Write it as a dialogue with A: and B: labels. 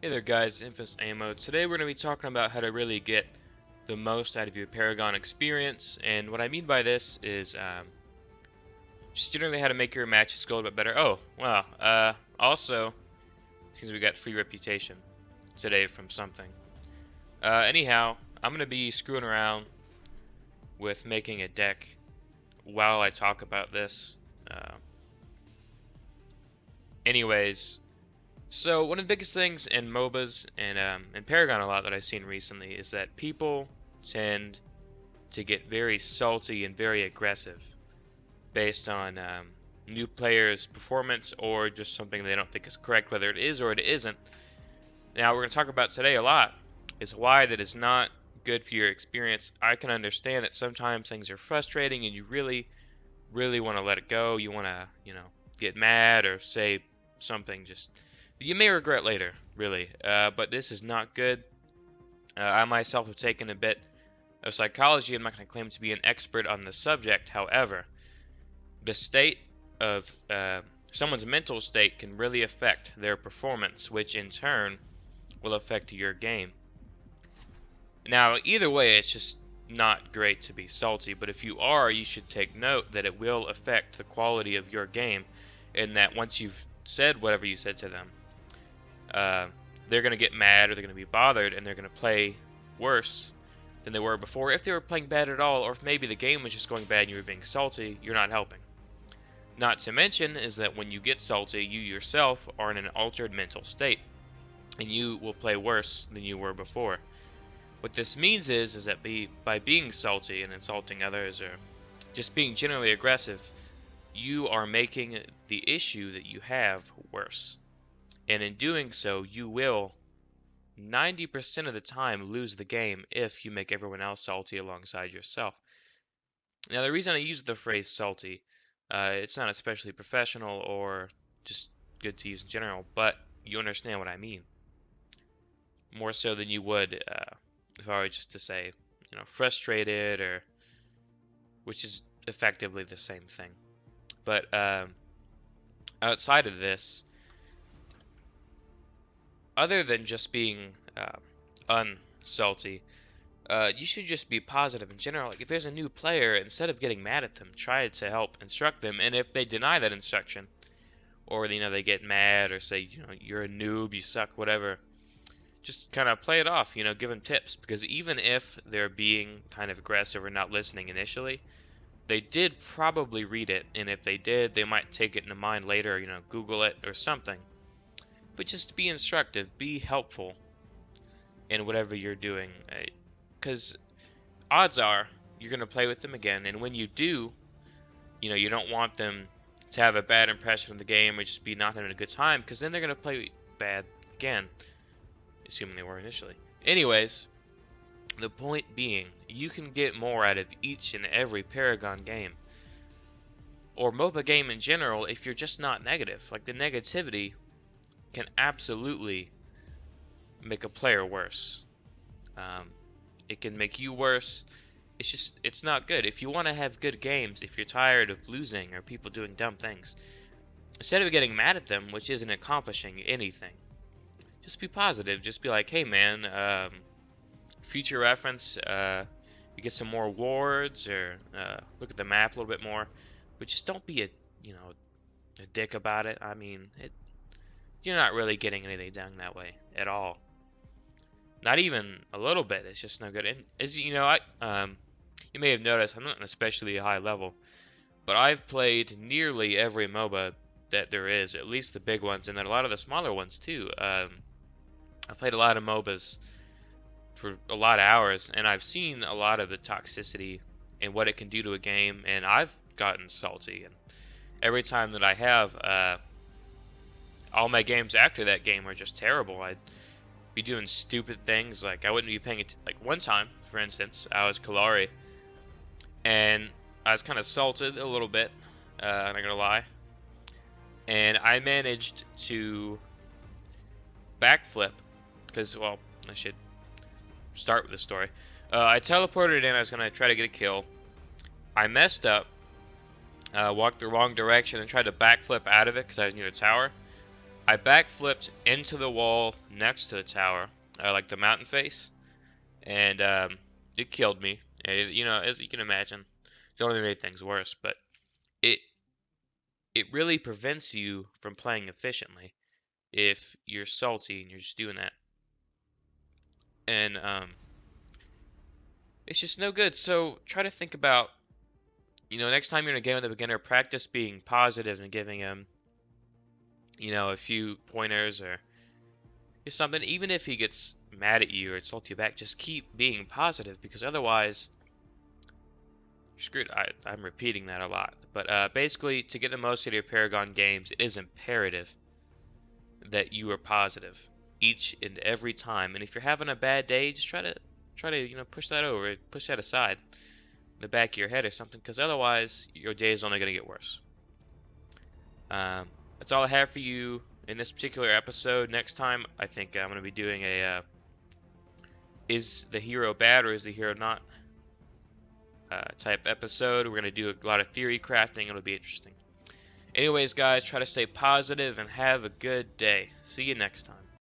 A: Hey there guys, InfamousAmoe. Today we're going to be talking about how to really get the most out of your Paragon experience, and what I mean by this is just generally how to make your matches go a little bit better. Oh, wow, also, since we got free reputation today from something. Anyhow, I'm going to be screwing around with making a deck while I talk about this. Anyways, so one of the biggest things in MOBAs and in Paragon a lot that I've seen recently is that people tend to get very salty and very aggressive based on new players' performance or just something they don't think is correct, whether it is or it isn't. Now we're going to talk about today a lot is why that is not good for your experience. I can understand that sometimes things are frustrating and you really, really want to let it go. You want to, get mad or say something just you may regret later, really. But this is not good. I myself have taken a bit of psychology. I'm not going to claim to be an expert on the subject. However, the state of someone's mental state can really affect their performance, which in turn will affect your game. Now, either way, it's just not great to be salty, but if you are, you should take note that it will affect the quality of your game, and that once you've said whatever you said to them, they're going to get mad or they're going to be bothered and they're going to play worse than they were before. If they were playing bad at all, or if maybe the game was just going bad and you were being salty, you're not helping. Not to mention is that when you get salty, you yourself are in an altered mental state and you will play worse than you were before. What this means is that by being salty and insulting others or just being generally aggressive, you are making the issue that you have worse. And in doing so, you will 90% of the time lose the game if you make everyone else salty alongside yourself. Now, the reason I use the phrase salty, it's not especially professional or just good to use in general, but you understand what I mean. More so than you would if I were just to say, frustrated, or which is effectively the same thing. But outside of this, other than just being unsalty, you should just be positive in general. Like if there's a new player, instead of getting mad at them, try to help instruct them. And if they deny that instruction, or they get mad or say, you're a noob, you suck, whatever, just kind of play it off. Give them tips, because even if they're being kind of aggressive or not listening initially, they did probably read it, and if they did, they might take it into mind later. Google it or something. But just be instructive, be helpful in whatever you're doing, because odds are you're going to play with them again, and when you do, you don't want them to have a bad impression of the game or just be not having a good time, because then they're going to play bad again, assuming they were initially. Anyways, the point being, you can get more out of each and every Paragon game, or MOBA game in general, if you're just not negative. Like, the negativity can absolutely make a player worse. It can make you worse. It's not good. If you want to have good games, if you're tired of losing or people doing dumb things, instead of getting mad at them, which isn't accomplishing anything, just be positive. Just be like, hey man, future reference, you get some more awards, or look at the map a little bit more, but just don't be a dick about it. I mean, you're not really getting anything done that way at all. Not even a little bit. It's just no good. And as you may have noticed, I'm not an especially high level, but I've played nearly every MOBA that there is, at least the big ones, and then a lot of the smaller ones too. I've played a lot of MOBAs for a lot of hours, and I've seen a lot of the toxicity and what it can do to a game, and I've gotten salty. And every time that I have, all my games after that game are just terrible. I'd be doing stupid things, like I wouldn't be paying it. Like one time, for instance, I was Kalari, and I was kind of salted a little bit, I'm not gonna lie, and I managed to backflip, because, well, I should start with the story. I teleported in, I was gonna try to get a kill. I messed up, walked the wrong direction and tried to backflip out of it because I was near the tower. I backflipped into the wall next to the tower, like the mountain face, and it killed me. You know, as you can imagine, it only made things worse. But it it really prevents you from playing efficiently if you're salty and you're just doing that. And it's just no good. So try to think about, next time you're in a game with a beginner, practice being positive and giving him, a few pointers or something. Even if he gets mad at you or insults you back, just keep being positive because otherwise you're screwed. I'm repeating that a lot. But basically, to get the most out of your Paragon games, it is imperative that you are positive each and every time. And if you're having a bad day, just try to push that over, push that aside in the back of your head or something, because otherwise your day is only going to get worse. That's all I have for you in this particular episode. Next time, I think I'm going to be doing a is the hero bad or is the hero not type episode. We're going to do a lot of theory crafting. It'll be interesting. Anyways, guys, try to stay positive and have a good day. See you next time.